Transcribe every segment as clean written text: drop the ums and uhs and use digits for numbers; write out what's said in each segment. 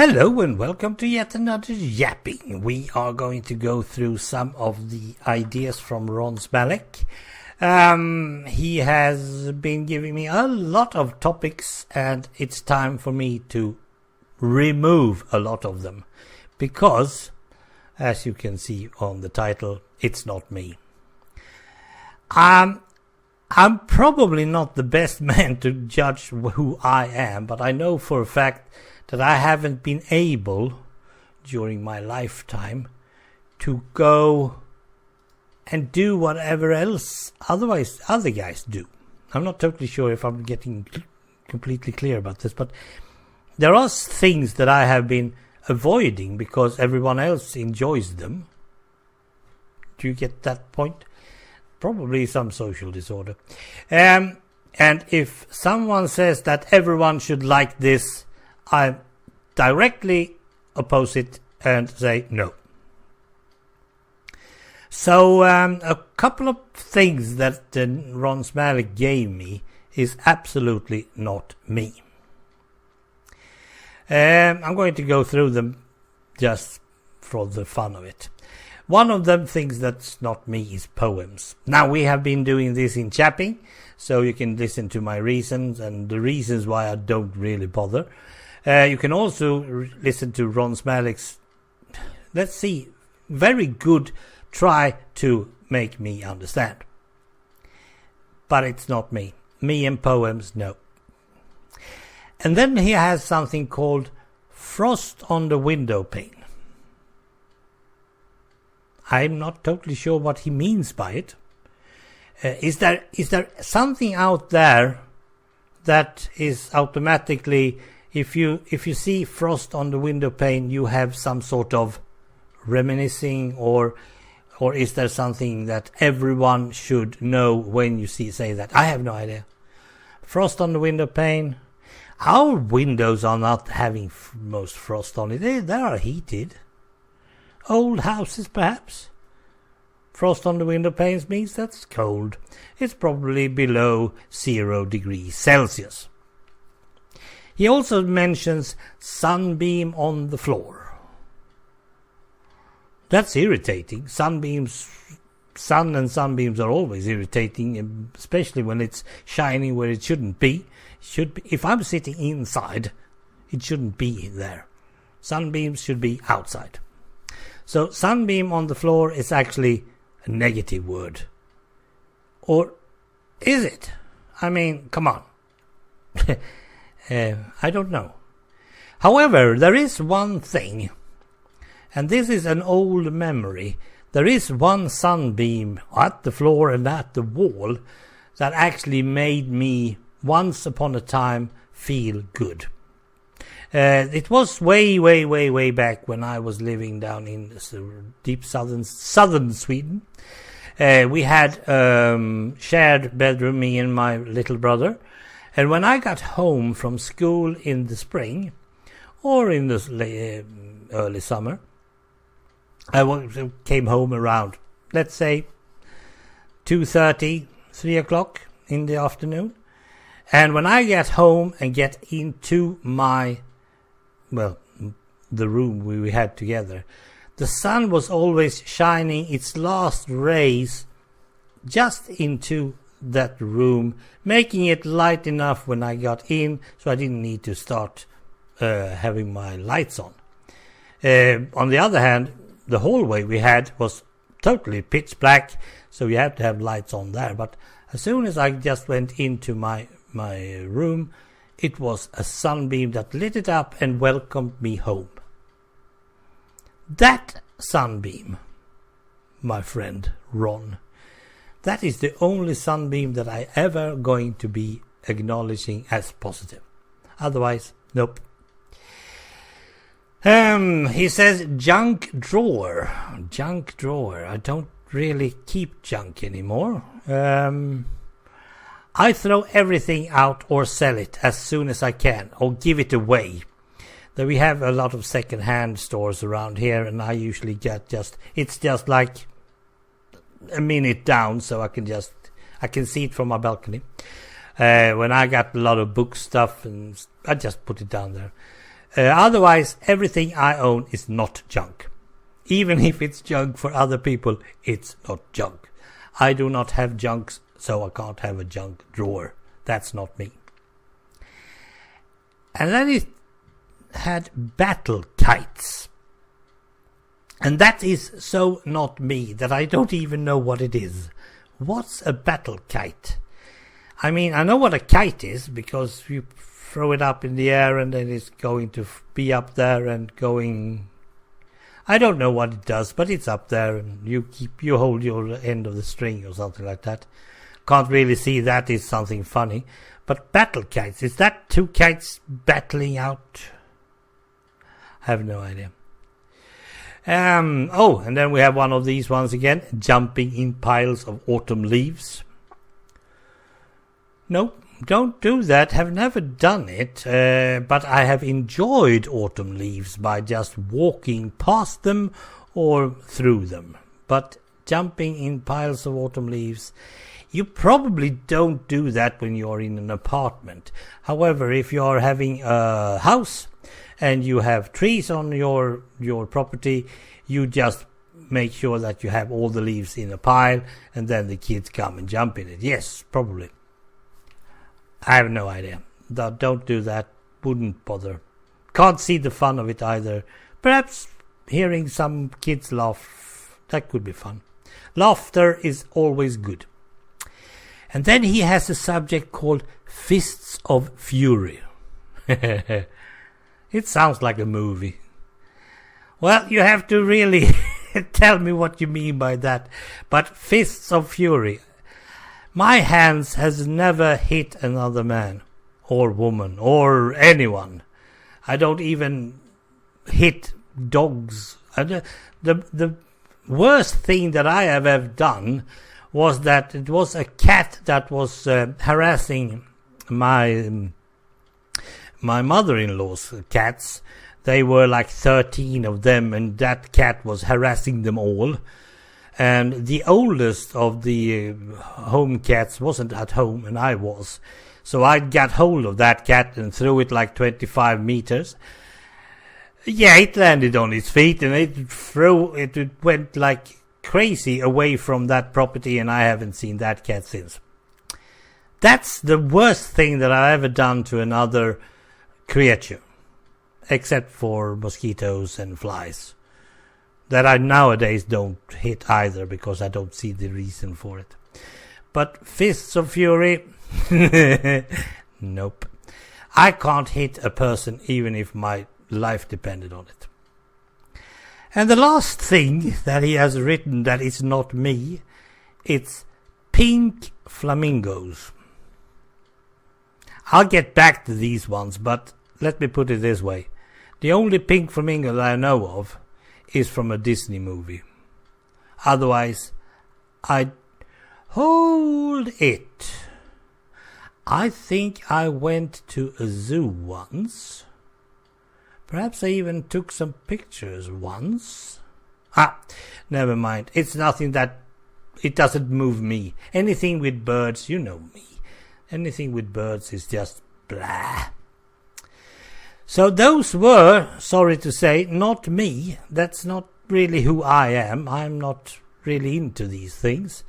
Hello and welcome to yet another yapping. We are going to go through some of the ideas from rsmalec. He has been giving me a lot of topics and it's time for me to remove a lot of them. Because, as you can see on the title, it's not me. I'm probably not the best man to judge who I am, but I know for a fact that I haven't been able during my lifetime to go and do whatever else otherwise other guys do. I'm not totally sure if I'm getting completely clear about this, but there are things that I have been avoiding because everyone else enjoys them. Do you get that point? Probably some social disorder. And if someone says that everyone should like this, I directly oppose it and say no. So a couple of things that rsmalec gave me is absolutely not me. I'm going to go through them just for the fun of it. One of them things that's not me is poems. Now we have been doing this in chapping, so you can listen to my reasons and the reasons why I don't really bother. You can also listen to rsmalec's, let's see, very good try to make me understand. But it's not me. Me and poems, no. And then he has something called frost on the window pane. I'm not totally sure what he means by it. Is there something out there that is automatically, if you see frost on the window pane, you have some sort of reminiscing, or is there something that everyone should know when you say that? I have no idea. Frost on the window pane. Our windows are not having most frost on it. They are heated. Old houses, perhaps. Frost on the window panes means that's cold. It's probably below 0 degrees Celsius. He also mentions sunbeam on the floor. That's irritating. Sun and sunbeams are always irritating, especially when it's shining where it shouldn't be. If I'm sitting inside, it shouldn't be in there. Sunbeams should be outside. So sunbeam on the floor is actually a negative word. Or is it? I mean, come on. I don't know. However, there is one thing, and this is an old memory. There is one sunbeam at the floor and at the wall that actually made me once upon a time feel good. It was way back when I was living down in deep southern Sweden. We had shared bedroom, me and my little brother. And when I got home from school in the spring or in the early summer, I came home around, let's say, 2:30, 3 o'clock in the afternoon. And when I get home and get into the room we had together, the sun was always shining its last rays just into that room, making it light enough when I got in, so I didn't need to start having my lights on. On the other hand, the hallway we had was totally pitch black, so you had to have lights on there. But as soon as I just went into my room, it was a sunbeam that lit it up and welcomed me home. That sunbeam, my friend Ron, that is the only sunbeam that I ever going to be acknowledging as positive. Otherwise, nope. He says junk drawer. Junk drawer. I don't really keep junk anymore. I throw everything out or sell it as soon as I can, or give it away. Though we have a lot of second-hand stores around here, and I usually get it's just like a minute down, so I can see it from my balcony. When I got a lot of book stuff, and I just put it down there. Otherwise, everything I own is not junk. Even if it's junk for other people, it's not junk. I do not have junks, so I can't have a junk drawer. That's not me. And then it had battle kites. And that is so not me that I don't even know what it is. What's a battle kite? I mean, I know what a kite is because you throw it up in the air and then it's going to be up there and going... I don't know what it does, but it's up there and you hold your end of the string or something like that. Can't really see that is something funny. But battle kites, is that two kites battling out? I have no idea. And then we have one of these ones again, jumping in piles of autumn leaves. No, don't do that. Have never done it, but I have enjoyed autumn leaves by just walking past them or through them. But jumping in piles of autumn leaves, you probably don't do that when you're in an apartment. However, if you're having a house and you have trees on your property, you just make sure that you have all the leaves in a pile and then the kids come and jump in it. Yes, probably. I have no idea. Don't do that. Wouldn't bother. Can't see the fun of it either. Perhaps hearing some kids laugh, that could be fun. Laughter is always good. And then he has a subject called Fists of Fury. It sounds like a movie. Well, you have to really tell me what you mean by that. But Fists of Fury. My hands has never hit another man or woman or anyone. I don't even hit dogs. The worst thing that I have ever done was that it was a cat that was harassing my mother-in-law's cats. They were like 13 of them, and that cat was harassing them all. And the oldest of the home cats wasn't at home, and I was. So I got hold of that cat and threw it like 25 meters. Yeah, it landed on its feet, and it went like crazy away from that property, and I haven't seen that cat since. That's the worst thing that I've ever done to another creature, except for mosquitoes and flies, that I nowadays don't hit either because I don't see the reason for it. But Fists of Fury, nope. I can't hit a person even if my life depended on it. And the last thing that he has written that is not me, it's pink flamingos. I'll get back to these ones, but let me put it this way. The only pink flamingo that I know of is from a Disney movie. Otherwise, I hold it. I think I went to a zoo once. Perhaps I even took some pictures once. Never mind. It's nothing that... It doesn't move me. Anything with birds, you know me. Anything with birds is just blah. So those were, sorry to say, not me. That's not really who I am. I'm not really into these things.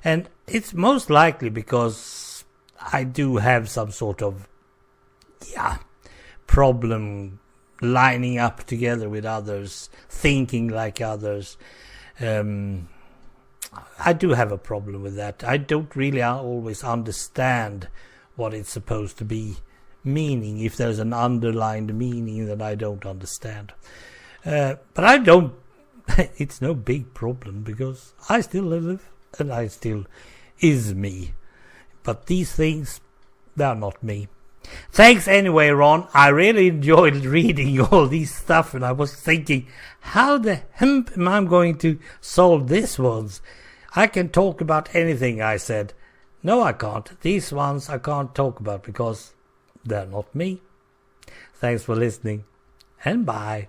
And it's most likely because I do have some sort of, problem lining up together with others, thinking like others. I do have a problem with that. I don't really always understand what it's supposed to be meaning, if there's an underlined meaning that I don't understand. But I don't, it's no big problem because I still live and I still is me. But these things, they're not me. Thanks anyway, Ron. I really enjoyed reading all these stuff, and I was thinking, how the hemp am I going to solve this ones? I can talk about anything, I said. No, I can't. These ones I can't talk about because they're not me. Thanks for listening, and bye.